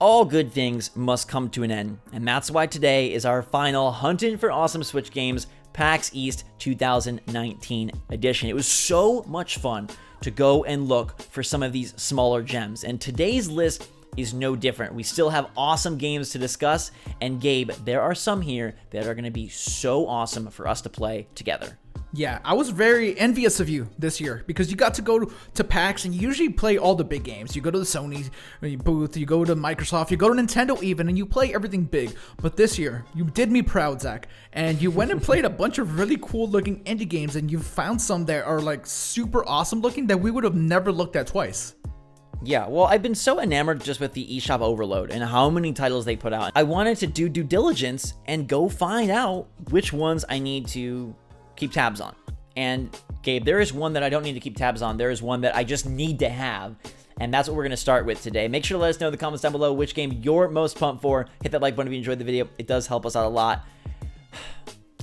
all good things must come to an end, and that's why today is our final Hunting for Awesome Switch Games PAX East 2019 edition. It was so much fun to go and look for some of these smaller gems, and today's list is no different. We still have awesome games to discuss, and Gabe, there are some here that are going to be so awesome for us to play together. Yeah, I was very envious of you this year because you got to go to PAX and you usually play all the big games. You go to the Sony booth, you go to Microsoft, you go to Nintendo even, and you play everything big. But this year, you did me proud, Zach, and you went and played a bunch of really cool looking indie games, and you found some that are like super awesome looking that we would have never looked at twice. Yeah, well, I've been so enamored just with the eShop overload and how many titles they put out. I wanted to do due diligence and go find out which ones I need to keep tabs on. And Gabe, there is one that I don't need to keep tabs on. There is one that I just need to have. And that's what we're going to start with today. Make sure to let us know in the comments down below which game you're most pumped for. Hit that like button if you enjoyed the video. It does help us out a lot.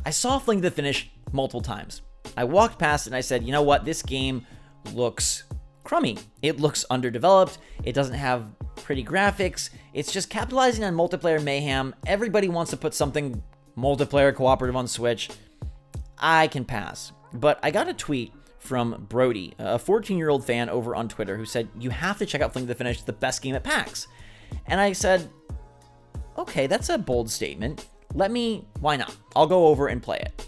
I saw Fling to the Finish multiple times. I walked past it and I said, you know what? This game looks crummy. It looks underdeveloped. It doesn't have pretty graphics. It's just capitalizing on multiplayer mayhem. Everybody wants to put something multiplayer cooperative on Switch. I can pass. But I got a tweet from Brody, a 14-year-old fan over on Twitter, who said, you have to check out Fling to the Finish, it's the best game at PAX. And I said, okay, that's a bold statement. Why not? I'll go over and play it.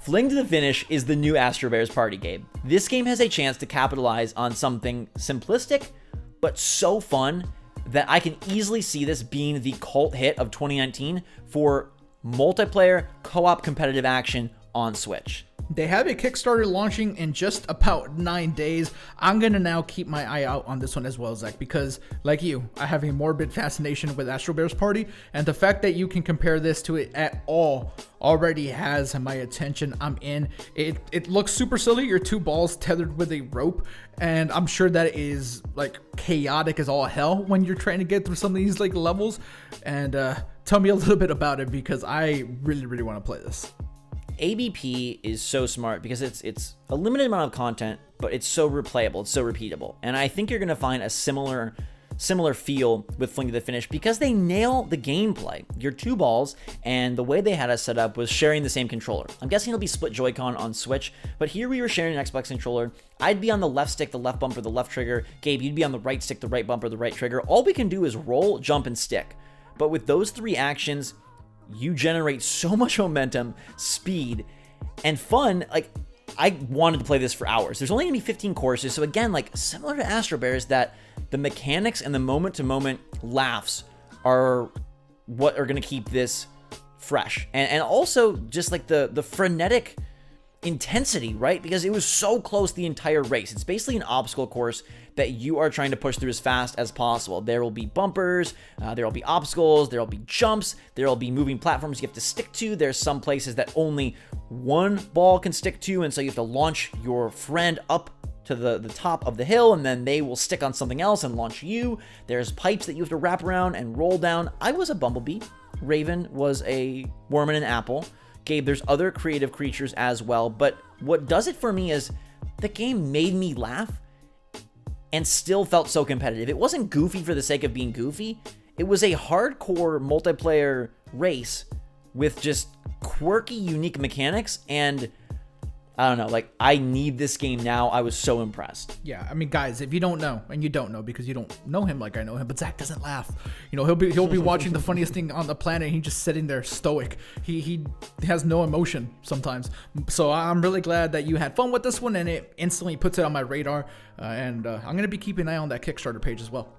Fling to the Finish is the new ASTRO Bears Party game. This game has a chance to capitalize on something simplistic, but so fun that I can easily see this being the cult hit of 2019 for multiplayer co-op competitive action on Switch. They have a Kickstarter launching in just about 9 days. I'm going to now keep my eye out on this one as well, Zach, because like you, I have a morbid fascination with ASTRO Bears Party, and the fact that you can compare this to it at all already has my attention. I'm in. It looks super silly. You're two balls tethered with a rope, and I'm sure that is like chaotic as all hell when you're trying to get through some of these like levels. And tell me a little bit about it because I really, really want to play this. ABP is so smart because it's a limited amount of content, but it's so replayable, it's so repeatable. And I think you're going to find a similar feel with Fling to the Finish because they nail the gameplay. You're two balls, and the way they had us set up was sharing the same controller. I'm guessing it'll be split Joy-Con on Switch, but here we were sharing an Xbox controller. I'd be on the left stick, the left bumper, the left trigger. Gabe, you'd be on the right stick, the right bumper, the right trigger. All we can do is roll, jump, and stick. But with those three actions, you generate so much momentum, speed, and fun. Like, I wanted to play this for hours. There's only gonna be 15 courses, so again, like similar to ASTRO Bears, that the mechanics and the moment-to-moment laughs are what are gonna keep this fresh. And also just like the frenetic intensity, right? Because it was so close the entire race. It's basically an obstacle course that you are trying to push through as fast as possible. There will be bumpers, there will be obstacles, there will be jumps, there will be moving platforms you have to stick to. There's some places that only one ball can stick to, and so you have to launch your friend up to the top of the hill, and then they will stick on something else and launch you. There's pipes that you have to wrap around and roll down. I was a bumblebee. Raven was a worm and an apple. Gabe, there's other creative creatures as well, but what does it for me is the game made me laugh and still felt so competitive. It wasn't goofy for the sake of being goofy. It was a hardcore multiplayer race with just quirky, unique mechanics, and I don't know, like, I need this game now. I was so impressed. Yeah, I mean, guys, if you don't know, and you don't know because you don't know him like I know him, but Zach doesn't laugh. You know, he'll be watching the funniest thing on the planet, and he's just sitting there stoic. He has no emotion sometimes. So I'm really glad that you had fun with this one, and it instantly puts it on my radar. And I'm going to be keeping an eye on that Kickstarter page as well.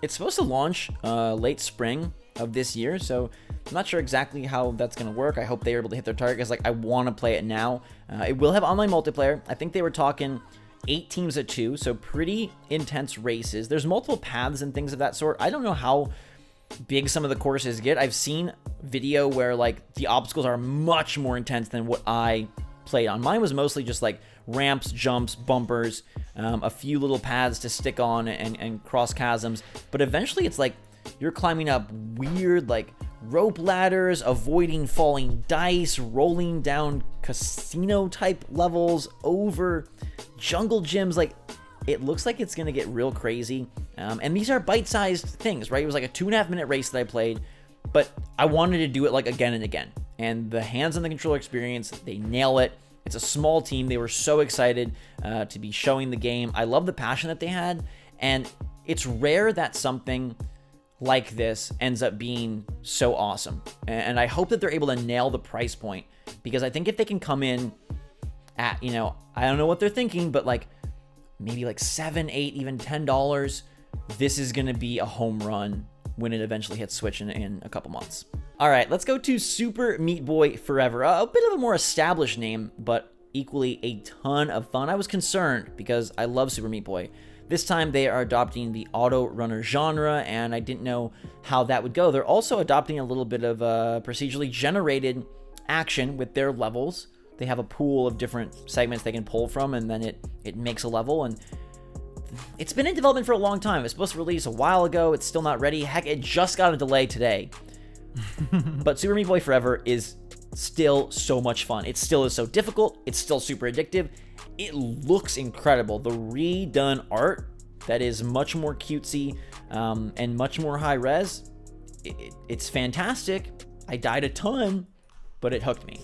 It's supposed to launch late spring of this year, so I'm not sure exactly how that's going to work. I hope they're able to hit their target because, like, I want to play it now. It will have online multiplayer. I think they were talking 8 teams of 2, so pretty intense races. There's multiple paths and things of that sort. I don't know how big some of the courses get. I've seen video where, like, the obstacles are much more intense than what I played on. Mine was mostly just, like, ramps, jumps, bumpers, a few little paths to stick on and cross chasms. But eventually it's like you're climbing up weird, like, rope ladders, avoiding falling dice, rolling down casino type levels, over jungle gyms. Like, it looks like it's going to get real crazy. And these are bite-sized things, right? It was like a 2.5-minute race that I played, but I wanted to do it like again and again. And the hands on the controller experience, they nail it. It's a small team. They were so excited to be showing the game. I love the passion that they had. And it's rare that something like this ends up being so awesome. And I hope that they're able to nail the price point, because I think if they can come in at, I don't know what they're thinking, but like maybe like $7, $8, even $10, this is going to be a home run when it eventually hits Switch in a couple months. All right, let's go to Super Meat Boy Forever. A bit of a more established name, but equally a ton of fun. I was concerned because I love Super Meat Boy. This time they are adopting the auto runner genre, and I didn't know how that would go. They're also adopting a little bit of procedurally generated action with their levels. They have a pool of different segments they can pull from, and then it makes a level. And it's been in development for a long time. It was supposed to release a while ago. It's still not ready. Heck, it just got a delay today. But Super Meat Boy Forever is still so much fun. It still is so difficult. It's still super addictive. It looks incredible. The redone art that is much more cutesy and much more high res, it's fantastic. I died a ton, but it hooked me.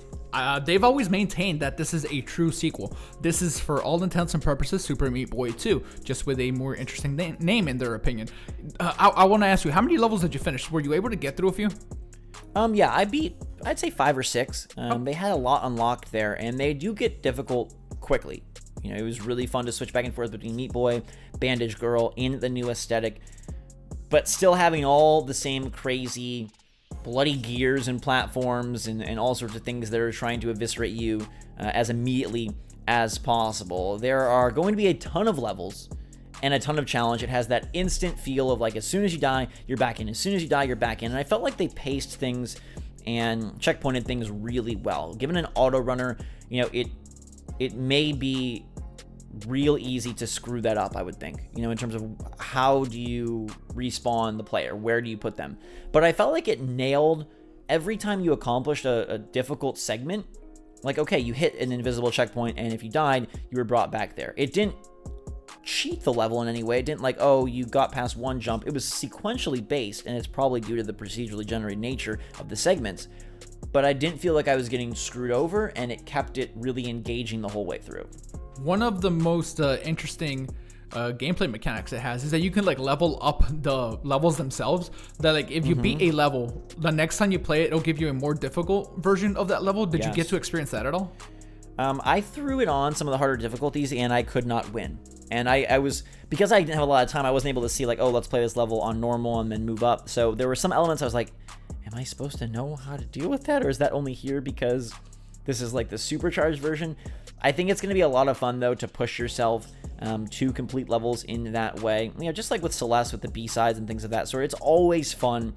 They've always maintained that this is a true sequel. This is, for all intents and purposes, Super Meat Boy 2, just with a more interesting name in their opinion. I want to ask you, how many levels did you finish? Were you able to get through a few? Yeah, I beat, I'd say 5 or 6. They had a lot unlocked there, and they do get difficult quickly. It was really fun to switch back and forth between Meat Boy, Bandage Girl in the new aesthetic, but still having all the same crazy bloody gears and platforms and all sorts of things that are trying to eviscerate you as immediately as possible. There are going to be a ton of levels and a ton of challenge. It has that instant feel of like, as soon as you die, you're back in. As soon as you die, you're back in. And I felt like they paced things and checkpointed things really well. Given an auto runner, it may be real easy to screw that up, I would think, in terms of how do you respawn the player, where do you put them. But I felt like it nailed every time you accomplished a difficult segment. Like, okay, you hit an invisible checkpoint, and if you died, you were brought back there. It didn't cheat the level in any way. It didn't like, oh, you got past one jump. It was sequentially based, and it's probably due to the procedurally generated nature of the segments. But I didn't feel like I was getting screwed over, and it kept it really engaging the whole way through. One of the most interesting gameplay mechanics it has is that you can like level up the levels themselves. That like if you beat a level, the next time you play it, it'll give you a more difficult version of that level. Did you get to experience that at all? I threw it on some of the harder difficulties, and I could not win. And I was, because I didn't have a lot of time, I wasn't able to see like, oh, let's play this level on normal and then move up. So there were some elements I was like, am I supposed to know how to deal with that? Or is that only here because this is like the supercharged version? I think it's going to be a lot of fun, though, to push yourself to complete levels in that way. Just like with Celeste, with the B-sides and things of that sort, it's always fun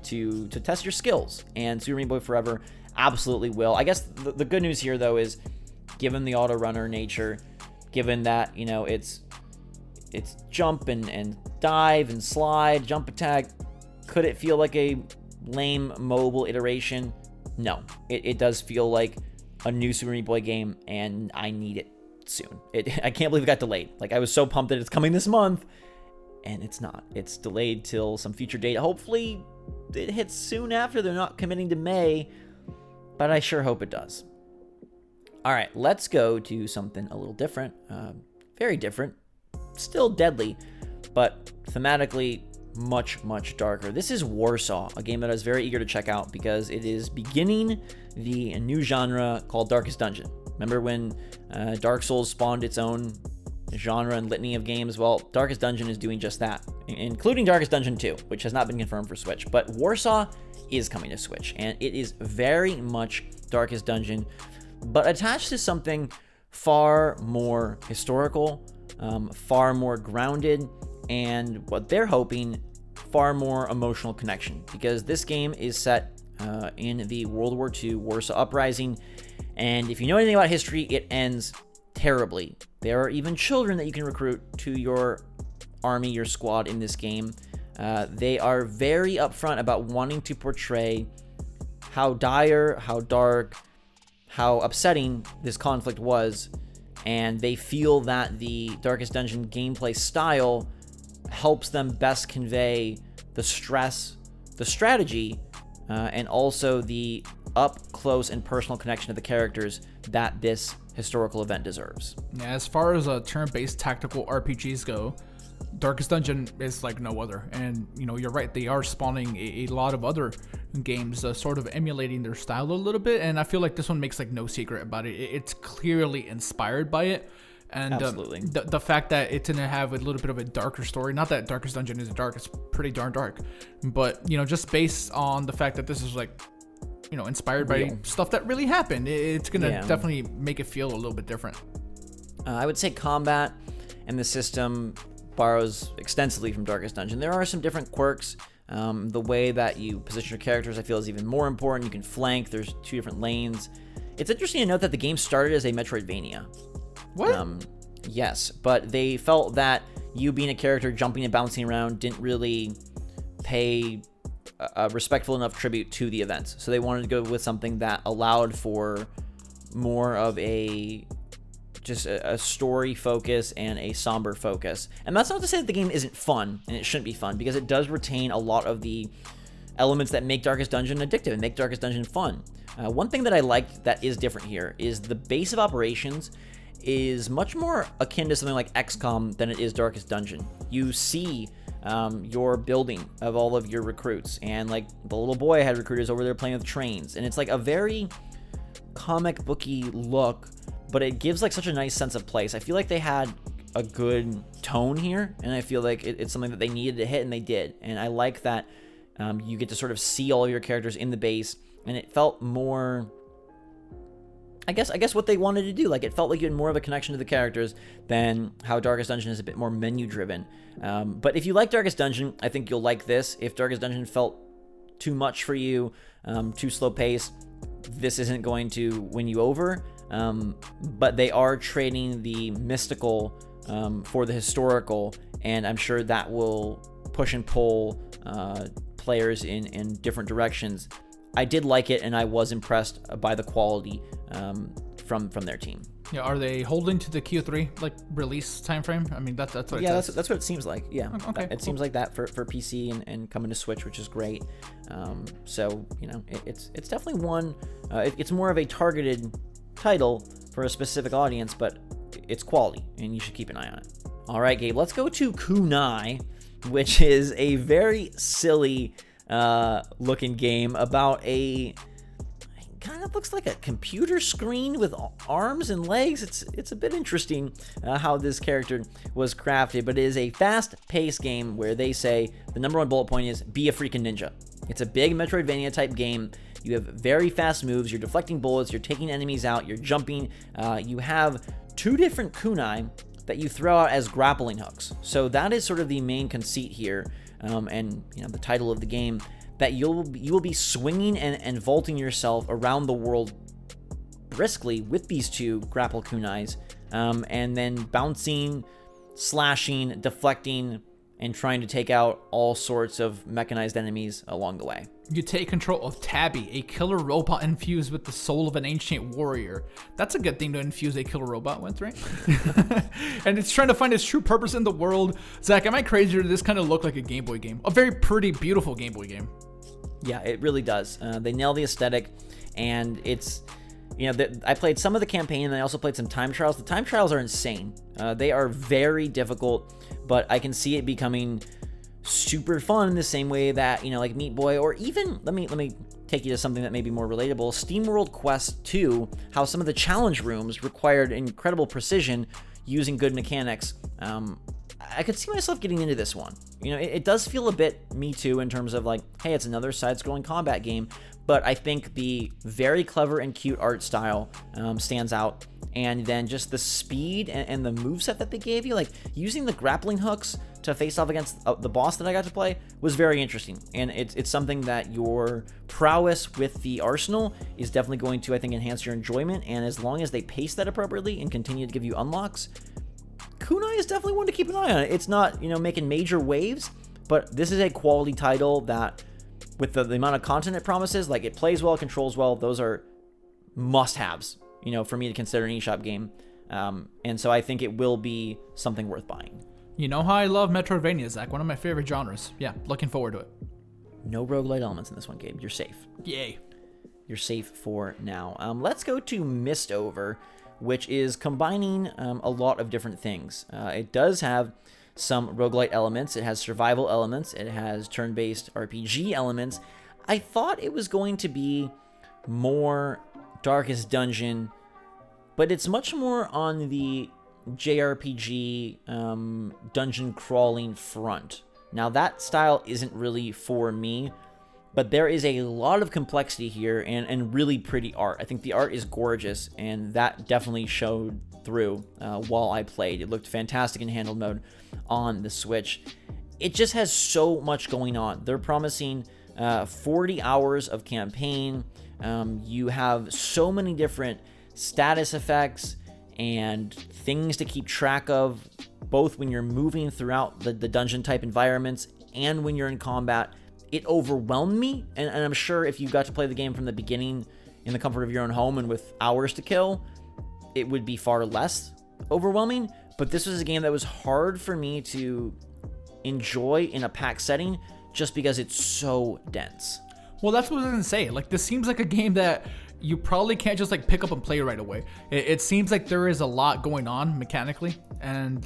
to test your skills. And Super Meat Boy Forever absolutely will. I guess the good news here, though, is given the auto runner nature, given that, it's jump and dive and slide, jump attack, could it feel like a lame mobile iteration? No, it does feel like a new Super Meat Boy game, and I need it soon. I can't believe it got delayed. Like, I was so pumped that it's coming this month, and it's not. It's delayed till some future date. Hopefully it hits soon after. They're not committing to May, but I sure hope it does. All right, let's go to something a little different. Very different. Still deadly, but thematically much, much darker. This is Warsaw, a game that I was very eager to check out because it is beginning the new genre called Darkest Dungeon. Remember when Dark Souls spawned its own genre and litany of games? Well, Darkest Dungeon is doing just that, including Darkest Dungeon 2, which has not been confirmed for Switch. But Warsaw is coming to Switch, and it is very much Darkest Dungeon, but attached to something far more historical, far more grounded, and what they're hoping, far more emotional connection, because this game is set in the World War II Warsaw Uprising, and if you know anything about history, it ends terribly. There are even children that you can recruit to your army, your squad in this game. They are very upfront about wanting to portray how dire, how dark, how upsetting this conflict was, and they feel that the Darkest Dungeon gameplay style helps them best convey the stress, the strategy, and also the up close and personal connection to the characters that this historical event deserves. Yeah, as far as turn-based tactical RPGs go, Darkest Dungeon is like no other. And, you know, you're right, they are spawning a lot of other games sort of emulating their style a little bit, and I feel like this one makes like no secret about it. It's clearly inspired by it. And Absolutely. The fact that it's going to have a little bit of a darker story, not that Darkest Dungeon is dark, it's pretty darn dark, but, you know, just based on the fact that this is like, you know, inspired by stuff that really happened, it's going to definitely make it feel a little bit different. I would say combat and the system borrows extensively from Darkest Dungeon. There are some different quirks. The way that you position your characters, I feel, is even more important. You can flank. There's 2 different lanes. It's interesting to note that the game started as a Metroidvania. What? Yes, but they felt that you being a character jumping and bouncing around didn't really pay a respectful enough tribute to the events. So they wanted to go with something that allowed for more of a story focus and a somber focus. And that's not to say that the game isn't fun, and it shouldn't be fun, because it does retain a lot of the elements that make Darkest Dungeon addictive and make Darkest Dungeon fun. One thing that I like that is different here is the base of operations is much more akin to something like XCOM than it is Darkest Dungeon. You see your building of all of your recruits, and like the little boy had recruiters over there playing with trains, and it's like a very comic booky look, but it gives like such a nice sense of place. I feel like they had a good tone here, and I feel like it's something that they needed to hit, and they did. And I like that you get to sort of see all of your characters in the base, and it felt more, I guess what they wanted to do. Like, it felt like you had more of a connection to the characters than how Darkest Dungeon is a bit more menu driven. But if you like Darkest Dungeon, I think you'll like this. If Darkest Dungeon felt too much for you, too slow paced, this isn't going to win you over. But they are trading the mystical for the historical, and I'm sure that will push and pull players in different directions. I did like it, and I was impressed by the quality from their team. Yeah, are they holding to the Q3 like release time frame? I mean, that's what it says. That's what it seems like. Yeah, okay, it seems like that for PC and coming to Switch, which is great. So you know, it's definitely one. It's more of a targeted title for a specific audience, but it's quality, and you should keep an eye on it. All right, Gabe, let's go to Kunai, which is a very silly looking game about it kind of looks like a computer screen with arms and legs. It's a bit interesting how this character was crafted, but it is a fast-paced game where they say the number one bullet point is be a freaking ninja. It's a big Metroidvania type game. You have very fast moves, you're deflecting bullets, you're taking enemies out, you're jumping. You have 2 different kunai that you throw out as grappling hooks. So that is sort of the main conceit here, and you know, the title of the game, that you will be swinging and vaulting yourself around the world briskly with these 2 grapple kunais, and then bouncing, slashing, deflecting, and trying to take out all sorts of mechanized enemies along the way. You take control of Tabby, a killer robot infused with the soul of an ancient warrior. That's a good thing to infuse a killer robot with, right? And it's trying to find its true purpose in the world. Zach, am I crazy, or does this kind of look like a Game Boy game? A very pretty, beautiful Game Boy game. Yeah, it really does. They nail the aesthetic, and it's, you know, I played some of the campaign, and I also played some time trials. The time trials are insane. They are very difficult, but I can see it becoming super fun in the same way that, you know, like Meat Boy, or even, let me take you to something that may be more relatable, SteamWorld Quest 2, how some of the challenge rooms required incredible precision using good mechanics. I could see myself getting into this one. You know, it does feel a bit Me Too in terms of like, hey, it's another side-scrolling combat game, but I think the very clever and cute art style stands out, and then just the speed and the moveset that they gave you, like using the grappling hooks to face off against the boss that I got to play, was very interesting, and it's something that your prowess with the arsenal is definitely going to, I think, enhance your enjoyment, and as long as they pace that appropriately and continue to give you unlocks, Kunai is definitely one to keep an eye on. It's not, you know, making major waves, but this is a quality title that, with the amount of content it promises, like, it plays well, controls well, those are must-haves, you know, for me to consider an eShop game. And so I think it will be something worth buying. You know how I love Metroidvania, Zach. One of my favorite genres. Yeah, looking forward to it. No roguelite elements in this one, Gabe. You're safe. Yay. You're safe for now. Let's go to Mistover, which is combining a lot of different things. It does have some roguelite elements. It has survival elements. It has turn-based RPG elements. I thought it was going to be more Darkest Dungeon, but it's much more on the JRPG dungeon crawling front. Now, that style isn't really for me, but there is a lot of complexity here and really pretty art. I think the art is gorgeous, and that definitely showed through while I played. It looked fantastic in handheld mode on the Switch. It just has so much going on. They're promising 40 hours of campaign. You have so many different status effects and things to keep track of, both when you're moving throughout the dungeon type environments and when you're in combat. It overwhelmed me, and I'm sure if you got to play the game from the beginning in the comfort of your own home and with hours to kill, it would be far less overwhelming. But this was a game that was hard for me to enjoy in a PAX setting just because it's so dense. Well, that's what I was going to say. Like, this seems like a game that you probably can't just like pick up and play right away. It seems like there is a lot going on mechanically, and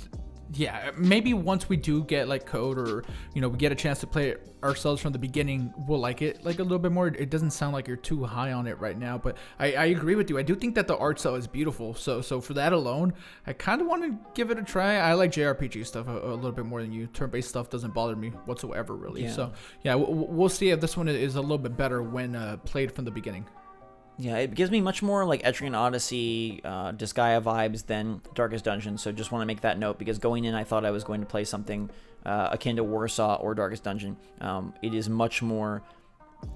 yeah, maybe once we do get like code, or we get a chance to play it ourselves from the beginning, we'll like it like a little bit more. It doesn't sound like you're too high on it right now, but I agree with you. I do think that the art style is beautiful, so for that alone, I kind of want to give it a try. I like JRPG stuff a little bit more than you. Turn-based stuff doesn't bother me whatsoever, really. Yeah. So yeah, we'll see if this one is a little bit better when played from the beginning. Yeah, it gives me much more like Etrian Odyssey, Disgaea vibes than Darkest Dungeon, so just want to make that note, because going in I thought I was going to play something akin to Warsaw or Darkest Dungeon. It is much more,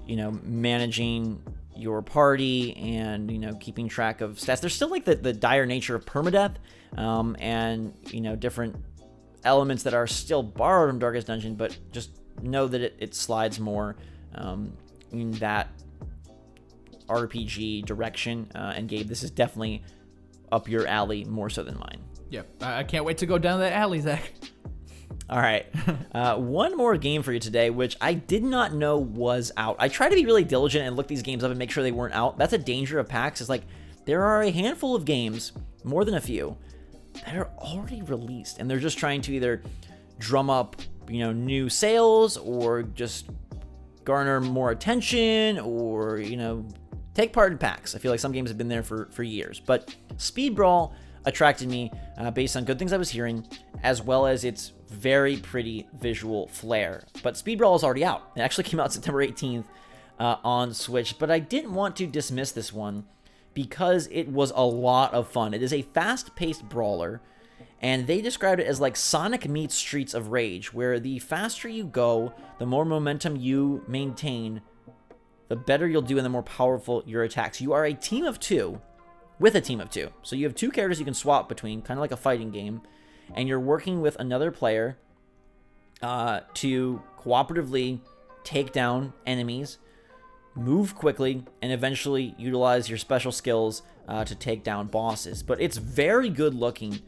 managing your party and, keeping track of stats. There's still like the dire nature of permadeath, and, different elements that are still borrowed from Darkest Dungeon, but just know that it slides more in that RPG direction, and Gabe, this is definitely up your alley more so than mine. Yeah, I can't wait to go down that alley, Zach. All right, one more game for you today, which I did not know was out. I try to be really diligent and look these games up and make sure they weren't out. That's a danger of PAX. Is like there are a handful of games, more than a few, that are already released, and they're just trying to either drum up, new sales, or just garner more attention, or take part in PAX. I feel like some games have been there for years. But Speed Brawl attracted me based on good things I was hearing, as well as its very pretty visual flair. But Speed Brawl is already out. It actually came out September 18th on Switch. But I didn't want to dismiss this one because it was a lot of fun. It is a fast-paced brawler, and they described it as like Sonic meets Streets of Rage, where the faster you go, the more momentum you maintain, the better you'll do and the more powerful your attacks. You are a team of two with a team of two. So you have two characters you can swap between, kind of like a fighting game, and you're working with another player to cooperatively take down enemies, move quickly, and eventually utilize your special skills to take down bosses. But it's very good looking,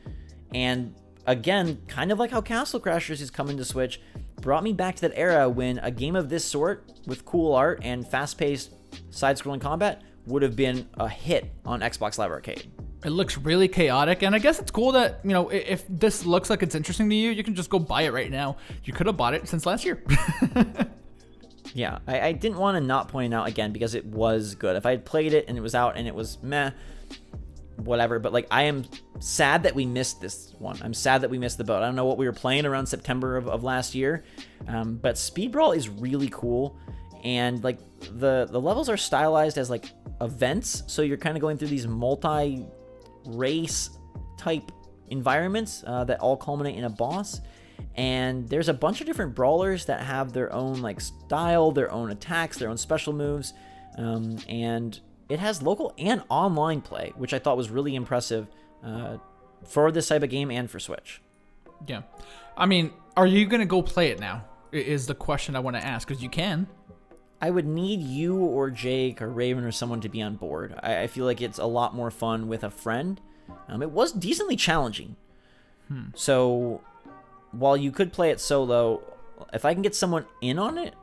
and again, kind of like how Castle Crashers is coming to Switch, brought me back to that era when a game of this sort with cool art and fast-paced side-scrolling combat would have been a hit on Xbox Live Arcade. It looks really chaotic, and I guess it's cool that, if this looks like it's interesting to you, you can just go buy it right now. You could have bought it since last year. Yeah, I didn't want to not point it out again because it was good. If I had played it and it was out and it was meh, whatever, but like I am sad that we missed this one. I'm sad that we missed the boat. I don't know what we were playing around September of last year, but Speed Brawl is really cool, and like the levels are stylized as like events, so you're kind of going through these multi-race type environments that all culminate in a boss. And there's a bunch of different brawlers that have their own like style, their own attacks, their own special moves, and it has local and online play, which I thought was really impressive for this type of game and for Switch. Yeah. I mean, are you going to go play it now? Is the question I want to ask, because you can. I would need you or Jake or Raven or someone to be on board. I feel like it's a lot more fun with a friend. It was decently challenging. So while you could play it solo, if I can get someone in on it,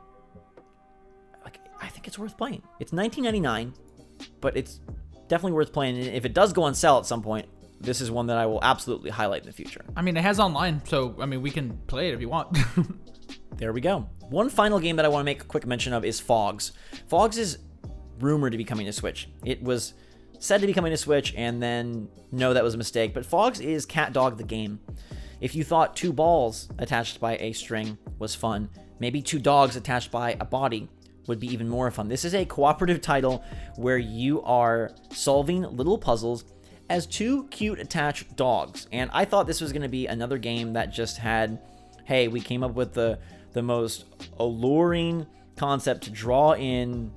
like, I think it's worth playing. It's $19.99, but it's definitely worth playing. And if it does go on sale at some point, this is one that I will absolutely highlight in the future. I mean, it has online, so I mean, we can play it if you want. There we go. One final game that I want to make a quick mention of is Fogs. Fogs is rumored to be coming to Switch. It was said to be coming to Switch, and then no, that was a mistake. But Fogs is Cat Dog the game. If you thought 2 balls attached by a string was fun, maybe 2 dogs attached by a body would be even more fun. This is a cooperative title where you are solving little puzzles as 2 cute attached dogs. And I thought this was going to be another game that just had, hey, we came up with the most alluring concept to draw in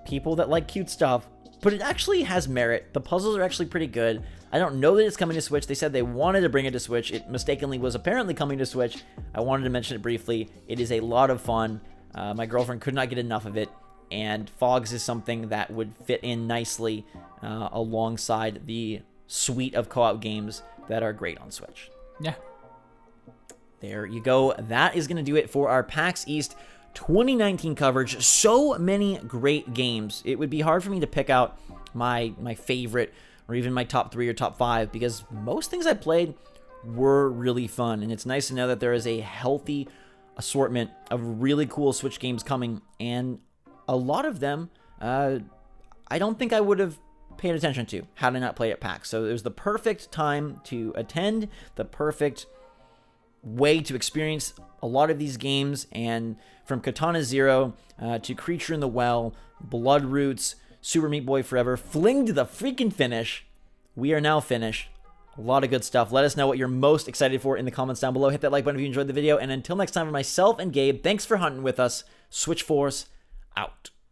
people that like cute stuff, but it actually has merit. The puzzles are actually pretty good. I don't know that it's coming to Switch. They said they wanted to bring it to Switch. It mistakenly was apparently coming to Switch. I wanted to mention it briefly. It is a lot of fun. My girlfriend could not get enough of it, and Fogs is something that would fit in nicely alongside the suite of co-op games that are great on Switch. Yeah. There you go. That is going to do it for our PAX East 2019 coverage. So many great games. It would be hard for me to pick out my favorite or even my top 3 or top 5 because most things I played were really fun, and it's nice to know that there is a healthy assortment of really cool Switch games coming, and a lot of them I don't think I would have paid attention to had I not played at PAX. So it was the perfect time to attend, the perfect way to experience a lot of these games, and from Katana Zero to Creature in the Well, Blood Roots, Super Meat Boy Forever, Fling to the freaking finish. We are now finished. A lot of good stuff. Let us know what you're most excited for in the comments down below. Hit that like button if you enjoyed the video, and until next time, for myself and Gabe, thanks for hunting with us. Switch Force out.